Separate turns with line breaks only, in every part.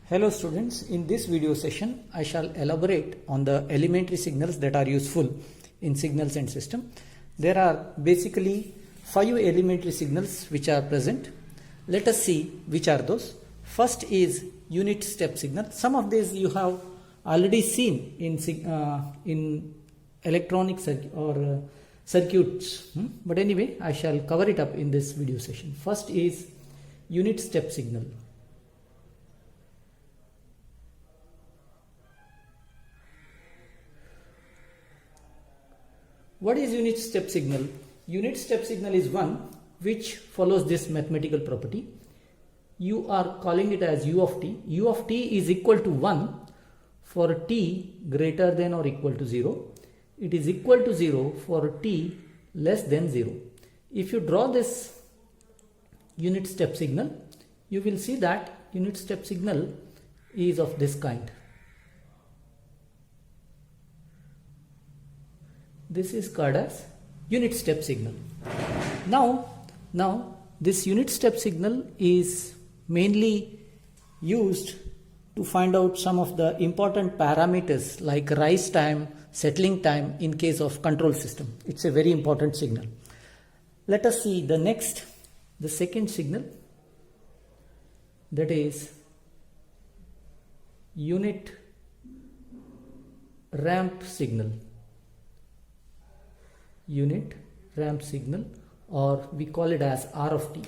Hello students, in this video session I shall elaborate on the elementary signals that are useful in signals and system. There are basically 5 elementary signals which are present. Let us see which are those. First is unit step signal. Some of these you have already seen in electronic circuits, but anyway I shall cover it up in this video session. First is unit step signal. What is unit step signal? Unit step signal is one which follows this mathematical property. You are calling it as u of t. U of t is equal to 1 for t greater than or equal to 0. It is equal to 0 for t less than 0. If you draw this unit step signal, you will see that unit step signal is of this kind. This is called as unit step signal. Now this unit step signal is mainly used to find out some of the important parameters like rise time, settling time in case of control system. It's a very important signal. Let us see the second signal, that is unit ramp signal. Unit ramp signal, or we call it as R of t.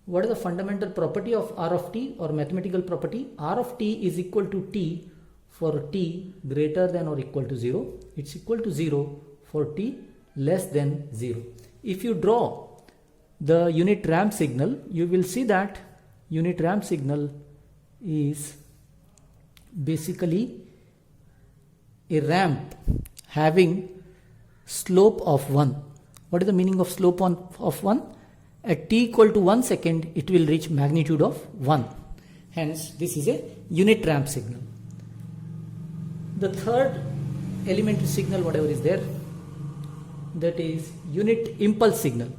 What is the fundamental property of R of t or mathematical property? R of t is equal to t for t greater than or equal to 0. It's equal to 0 for t less than 0. If you draw the unit ramp signal, you will see that unit ramp signal is basically a ramp having slope of 1. What is the meaning of slope of 1? At t equal to 1 second, it will reach magnitude of 1. Hence, this is a unit ramp signal. The third elementary signal, whatever is there, that is unit impulse signal.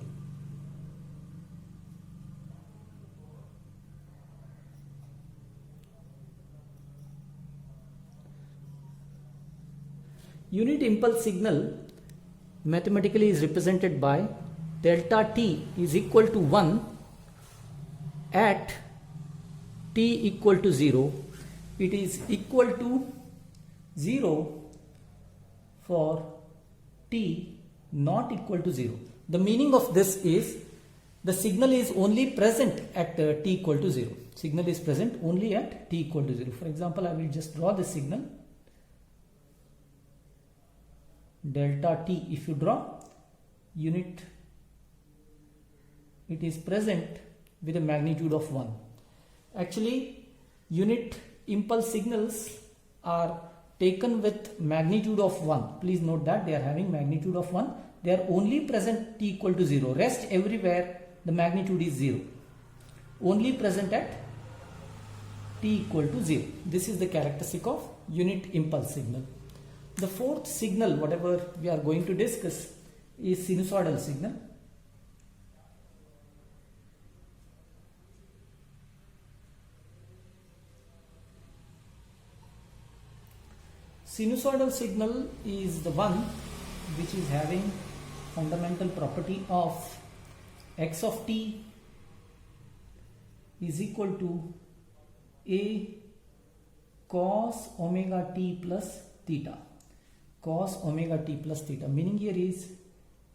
Unit impulse signal mathematically is represented by delta t is equal to 1 at t equal to 0. It is equal to 0 for t not equal to 0. The meaning of this is the signal is only present at t equal to 0. Signal is present only at t equal to 0. For example, I will just draw the signal. Delta t, if you draw unit, it is present with a magnitude of 1. Actually, unit impulse signals are taken with magnitude of 1. Please note that they are having magnitude of 1. They are only present t equal to 0. Rest everywhere the magnitude is 0. Only present at t equal to 0. This is the characteristic of unit impulse signal. The fourth signal, whatever we are going to discuss, is sinusoidal signal. Sinusoidal signal is the one which is having fundamental property of x of t is equal to a cos omega t plus theta. Cos omega t plus theta. Meaning here is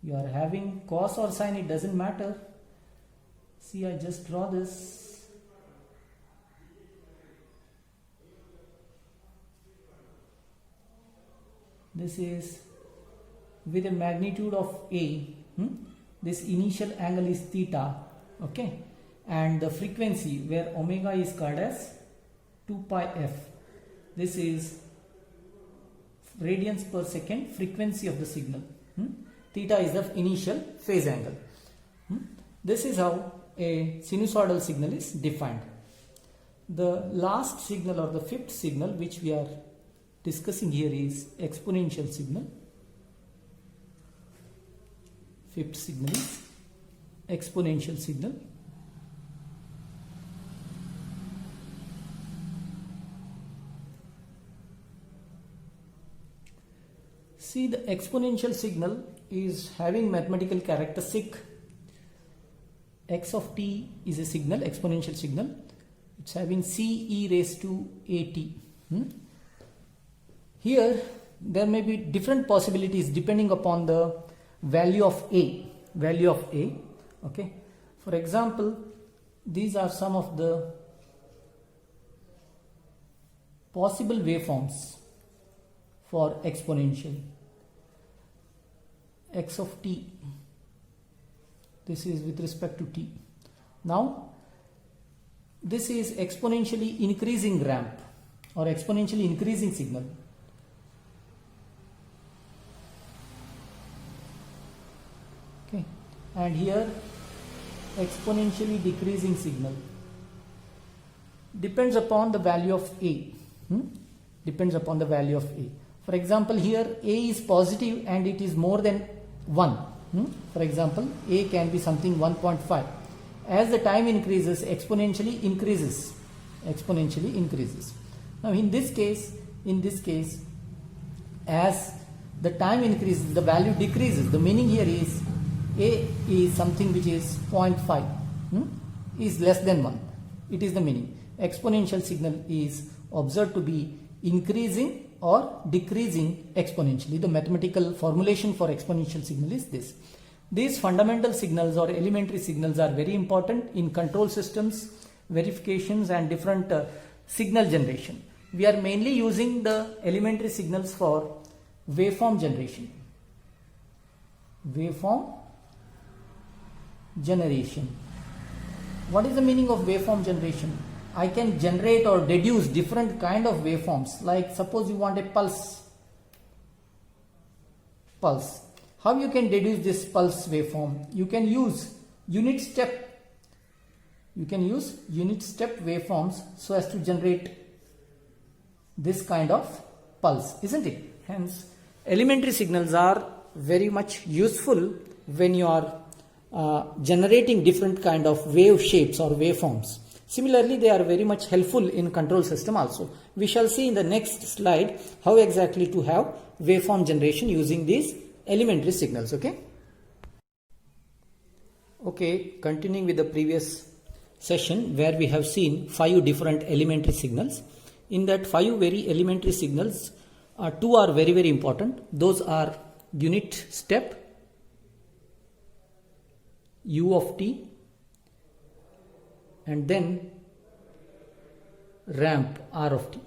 you are having cos or sine, it doesn't matter. See, I just draw this. This is with a magnitude of a. This initial angle is theta. Okay. And the frequency where omega is called as 2 pi f. This is radians per second frequency of the signal. Theta is the initial phase angle. This is how a sinusoidal signal is defined. The last signal or the fifth signal which we are discussing here is exponential signal. Fifth signal is exponential signal. See, the exponential signal is having mathematical characteristic. X of t is a signal, exponential signal. It's having c e raised to at. Here there may be different possibilities depending upon the value of a. Okay. For example, these are some of the possible waveforms for exponential. X of t, this is with respect to t. Now this is exponentially increasing ramp or exponentially increasing signal. Okay, and here exponentially decreasing signal. Depends upon the value of a. Depends upon the value of a. For example, here a is positive and it is more than 1. For example, a can be something 1.5. As the time increases, exponentially increases. Now in this case, as the time increases, the value decreases. The meaning here is a is something which is 0.5, is less than 1. It is the meaning. Exponential signal is observed to be increasing or decreasing exponentially. The mathematical formulation for exponential signal is this. These fundamental signals or elementary signals are very important in control systems, verifications and different signal generation. We are mainly using the elementary signals for waveform generation. What is the meaning of waveform generation? I can generate or deduce different kind of waveforms. Like suppose you want a pulse. How you can deduce this pulse waveform? You can use unit step. Waveforms so as to generate this kind of pulse, isn't it? Hence, elementary signals are very much useful when you are generating different kind of wave shapes or waveforms. Similarly, they are very much helpful in control system also. We shall see in the next slide how exactly to have waveform generation using these elementary signals. Okay, continuing with the previous session where we have seen 5 different elementary signals. In that 5 very elementary signals, 2 are very, very important. Those are unit step, u of t, and then ramp r of t.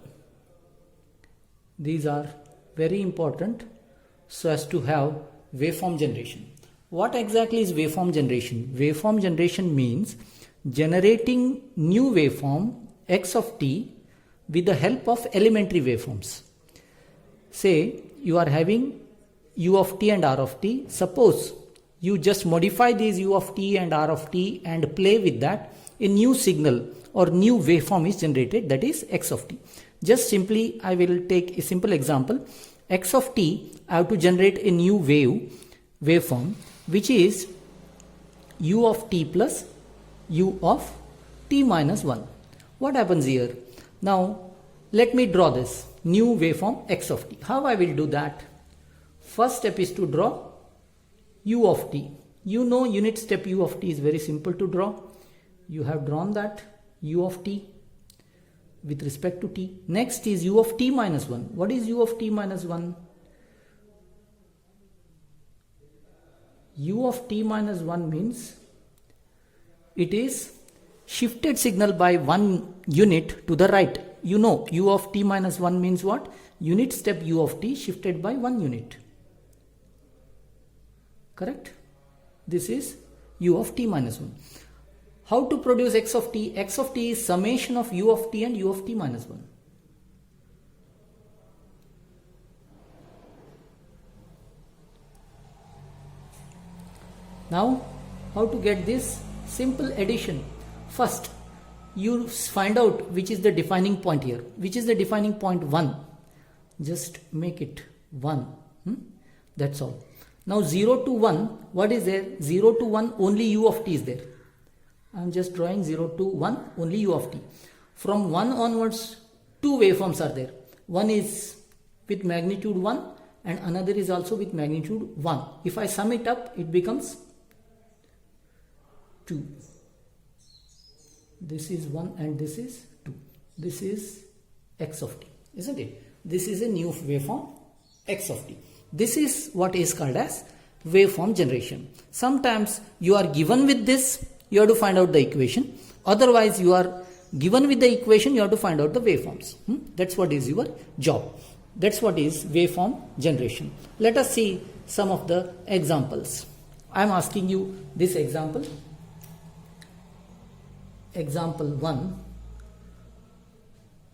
These are very important so as to have waveform generation. What exactly is waveform generation? Waveform generation means generating new waveform x of t with the help of elementary waveforms. Say you are having u of t and r of t. Suppose you just modify these u of t and r of t and play with that, a new signal or new waveform is generated, that is x of t. Just simply I will take a simple example. X of t, I have to generate a new waveform which is u of t plus u of t minus 1. What happens here? Now let me draw this new waveform x of t. How I will do that? First step is to draw u of t. You know unit step u of t is very simple to draw. You have drawn that u of t with respect to t. Next is u of t minus 1. What is u of t minus 1? U of t minus 1 means it is shifted signal by 1 unit to the right. You know u of t minus 1 means what? Unit step u of t shifted by 1 unit. Correct? This is u of t minus 1. How to produce x of t? X of t is summation of u of t and u of t minus 1. Now, how to get this? Simple addition. First, you find out which is the defining point here. Which is the defining point? 1. Just make it 1. That's all. Now 0 to 1, what is there? 0 to 1, only u of t is there. I am just drawing 0 to 1, only u of t. From 1 onwards, 2 waveforms are there. One is with magnitude 1 and another is also with magnitude 1. If I sum it up, it becomes 2. This is 1 and this is 2. This is x of t, isn't it? This is a new waveform x of t. This is what is called as waveform generation. Sometimes you are given with this, you have to find out the equation. Otherwise, you are given with the equation, you have to find out the waveforms. That's what is your job. That's what is waveform generation. Let us see some of the examples. I am asking you this example. Example 1.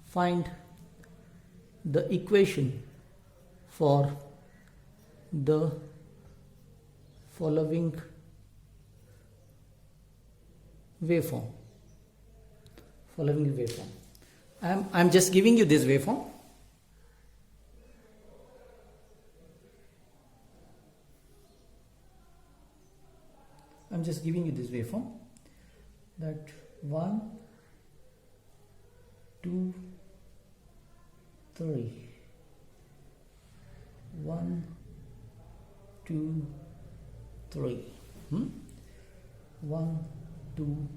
Find the equation for the following waveform. I'm just giving you this waveform. I'm just giving you this waveform, that 1, 2, 3, 1, 2, 3, 1, 2,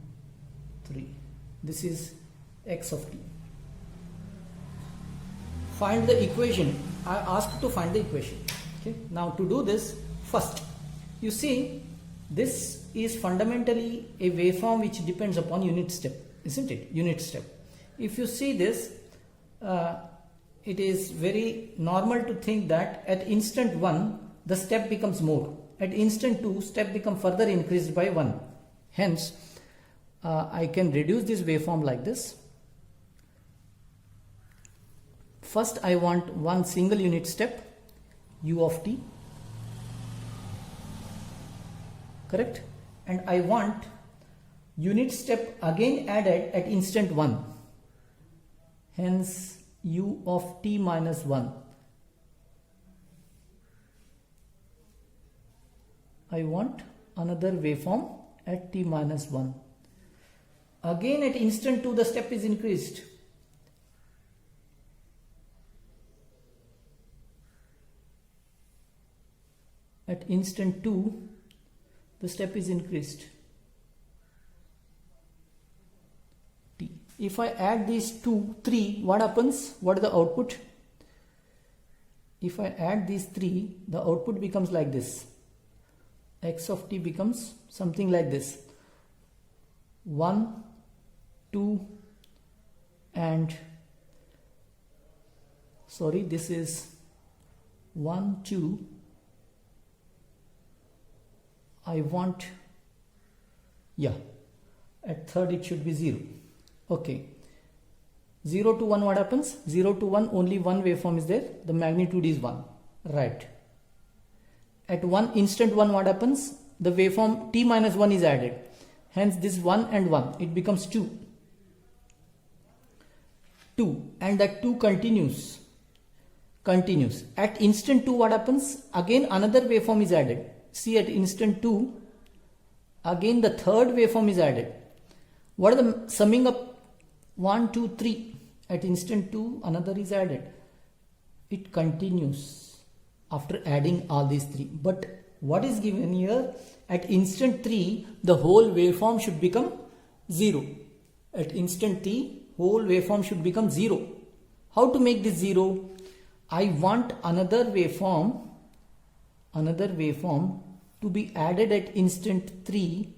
3. This is x of t. Find the equation. I asked to find the equation. Okay. Now to do this, first, you see, this is fundamentally a waveform which depends upon unit step, isn't it? Unit step. If you see this, it is very normal to think that at instant 1, the step becomes more. At instant 2, step become further increased by 1. Hence, I can reduce this waveform like this. First, I want one single unit step, u of t, correct? And I want unit step again added at instant 1. Hence, u of t minus 1. I want another waveform at t minus 1. Again at instant 2, the step is increased. At instant 2, the step is increased. T. If I add these 2, 3, what happens? What is the output? If I add these 3, the output becomes like this. X of t becomes something like this. 1, 2, and sorry, this is 1, 2. I want, at third it should be 0. Okay. 0 to 1, what happens? 0 to 1, only one waveform is there. The magnitude is 1. Right. At 1, instant 1, what happens? The waveform t minus 1 is added. Hence this 1 and 1, it becomes 2. 2, and that 2 continues. At instant 2, what happens? Again another waveform is added. See, at instant 2, again the third waveform is added. What are the summing up? 1, 2, 3. At instant 2, another is added. It continues after adding all these 3. But what is given here? At instant 3, the whole waveform should become 0. At instant t, whole waveform should become 0. How to make this 0? I want another waveform to be added at instant 3,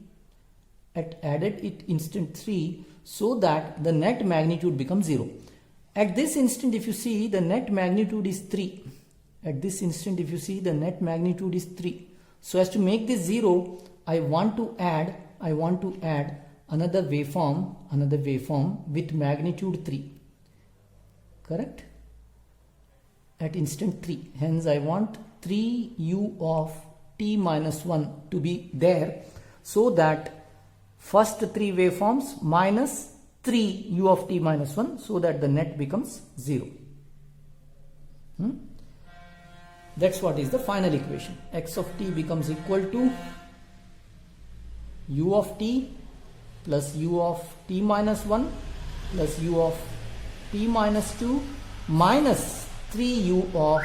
so that the net magnitude becomes 0. At this instant, if you see, the net magnitude is 3. At this instant, if you see, the net magnitude is 3. So as to make this 0, I want to add another waveform with magnitude 3. Correct? At instant 3. Hence, I want 3u of t minus 1 to be there, so that first 3 waveforms minus 3u of t minus 1, so that the net becomes 0. That's what is the final equation. X of t becomes equal to u of t plus u of t minus 1 plus u of t minus 2 minus 3u of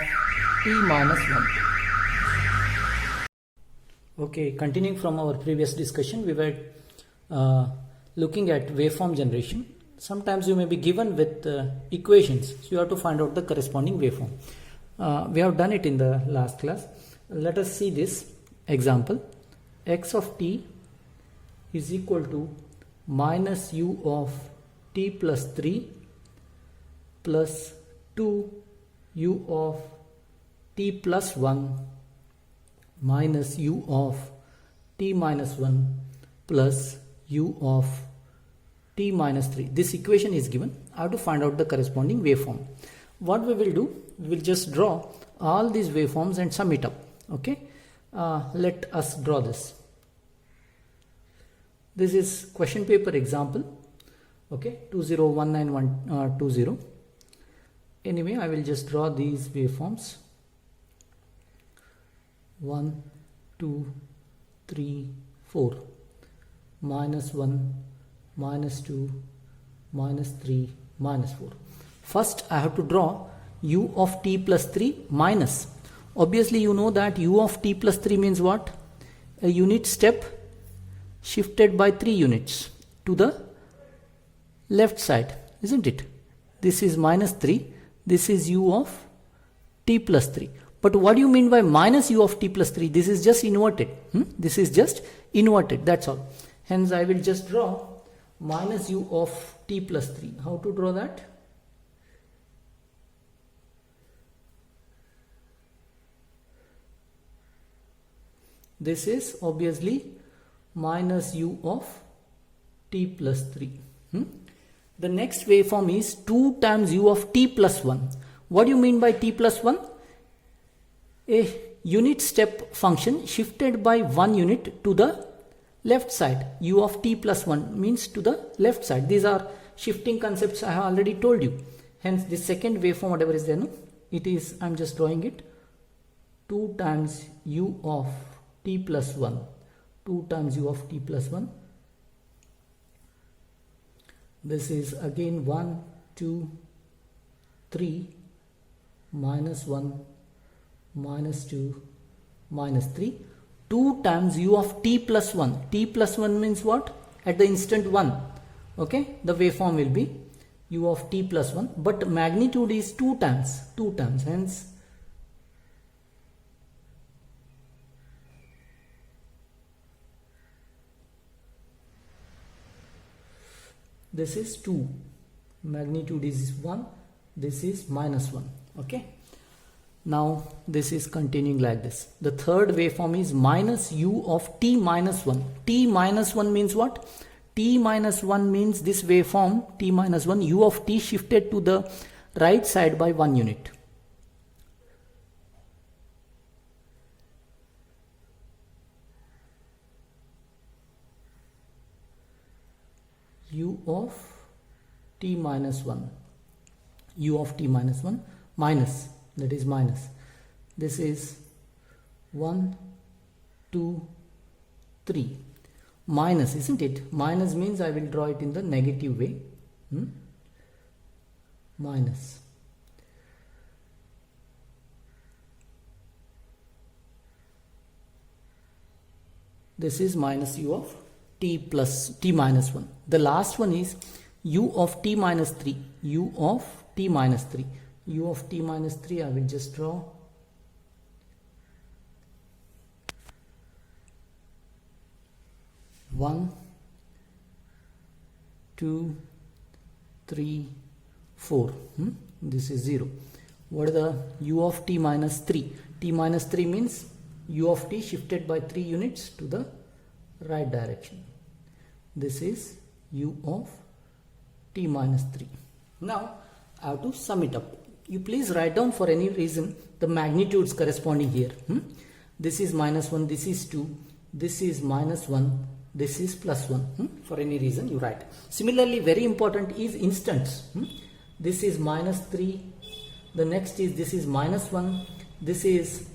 t minus 1. Okay, continuing from our previous discussion, we were looking at waveform generation. Sometimes you may be given with equations, so you have to find out the corresponding waveform. We have done it in the last class. Let us see this example. X of t is equal to minus u of t plus 3 plus 2 u of t plus 1 minus u of t minus 1 plus u of t minus 3. This equation is given. I have to find out the corresponding waveform. What we will do, we will just draw all these waveforms and sum it up. Okay, let us draw this. This is question paper example. Okay, 201920. Anyway, I will just draw these waveforms. 1, 2, 3, 4. Minus 1, minus 2, minus 3, minus 4. First, I have to draw u of t plus 3 minus. Obviously, you know that u of t plus 3 means what? A unit step shifted by 3 units to the left side, isn't it? This is minus 3. This is u of t plus 3. But what do you mean by minus u of t plus 3? This is just inverted. This is just inverted. That's all. Hence, I will just draw minus u of t plus 3. How to draw that? This is obviously minus u of t plus 3. The next waveform is 2 times u of t plus 1. What do you mean by t plus 1? A unit step function shifted by 1 unit to the left side. U of t plus 1 means to the left side. These are shifting concepts I have already told you. Hence, the second waveform, whatever is there, no? It is, I am just drawing it, 2 times u of t plus 1. 2 times u of t plus 1. This is again 1, 2, 3, minus 1, minus 2, minus 3. 2 times u of t plus 1. T plus 1 means what? At the instant 1. Okay, the waveform will be u of t plus 1. But magnitude is 2 times. 2 times. Hence, this is 2. Magnitude is 1. This is minus 1. Okay. Now this is continuing like this. The third waveform is minus u of t minus 1. T minus 1 means what? T minus 1 means this waveform t minus 1, u of t shifted to the right side by 1 unit. U of t minus 1. U of t minus 1 minus. That is minus. This is 1, 2, 3. Minus, isn't it? Minus means I will draw it in the negative way. Minus. This is minus u of t plus t minus 1. The last one is u of t minus 3. U of t minus 3. U of t minus 3, I will just draw. One, 2, 3, 4. This is 0. What is the u of t minus 3? T minus 3 means u of t shifted by 3 units to the right direction. This is u of t minus 3. Now I have to sum it up. You please write down for any reason the magnitudes corresponding here. This is minus 1, this is 2, this is minus 1, this is plus 1. For any reason you write. Similarly, very important is instants. This is minus 3, the next is this is minus 1, this is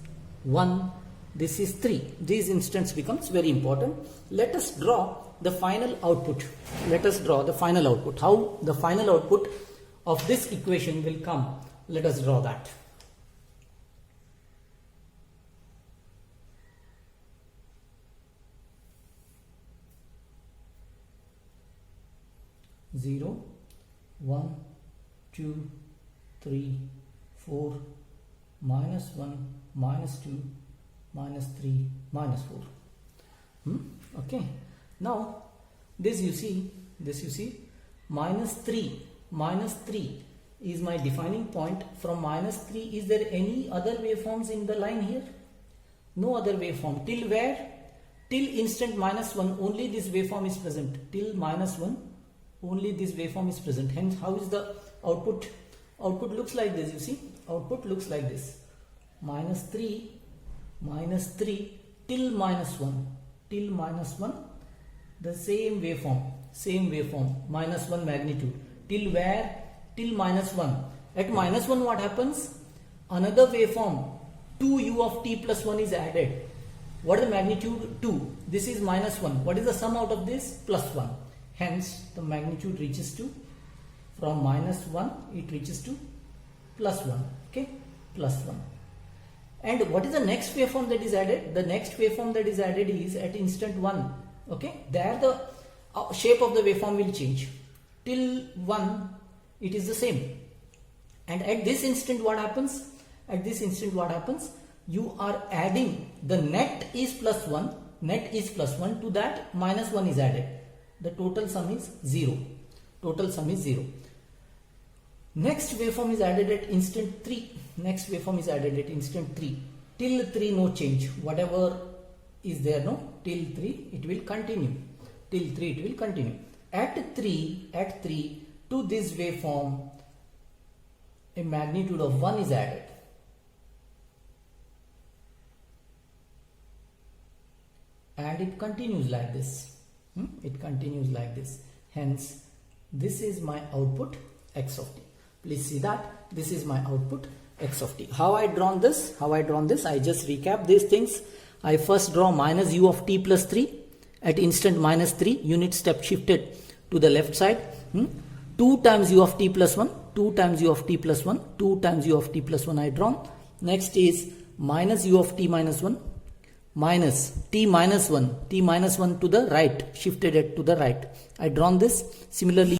1, this is 3. These instants becomes very important. Let us draw the final output. Let us draw the final output. How the final output of this equation will come. Let us draw that. 0, 1, 2, 3, 4, minus 1, minus 2, minus 3, minus 4. Okay. Now this you see, minus 3 is my defining point. From minus 3, is there any other waveforms in the line here? No other waveform. Till where? Till instant minus 1 only this waveform is present. Till minus 1 only this waveform is present. Hence, how is the output? Output looks like this, you see. Output looks like this. Minus 3 till minus 1. Till minus 1, the same waveform, minus 1 magnitude. Till where? Till minus 1. At minus 1 what happens? Another waveform 2u of t plus 1 is added. What is the magnitude? 2. This is minus 1. What is the sum out of this? Plus 1. Hence the magnitude reaches to, from minus 1 it reaches to plus 1. Okay, plus 1. And what is the next waveform that is added? The next waveform that is added is at instant 1. Okay, there the shape of the waveform will change. Till 1 it is the same. And at this instant what happens? At this instant what happens? You are adding, the net is plus 1, to that minus 1 is added. The total sum is 0. Next waveform is added at instant 3. Till 3 no change. Whatever is there, no, till 3 it will continue. At 3 to this waveform a magnitude of 1 is added. And it continues like this. Hence, this is my output x of t. Please see that this is my output x of t. How I drawn this? I just recap these things. I first draw minus u of t plus 3 at instant minus 3, unit step shifted to the left side. 2 times u of t plus 1, 2 times u of t plus 1, 2 times u of t plus 1 I drawn. Next is minus u of t minus 1, minus t minus 1 to the right, shifted it to the right. I drawn this. Similarly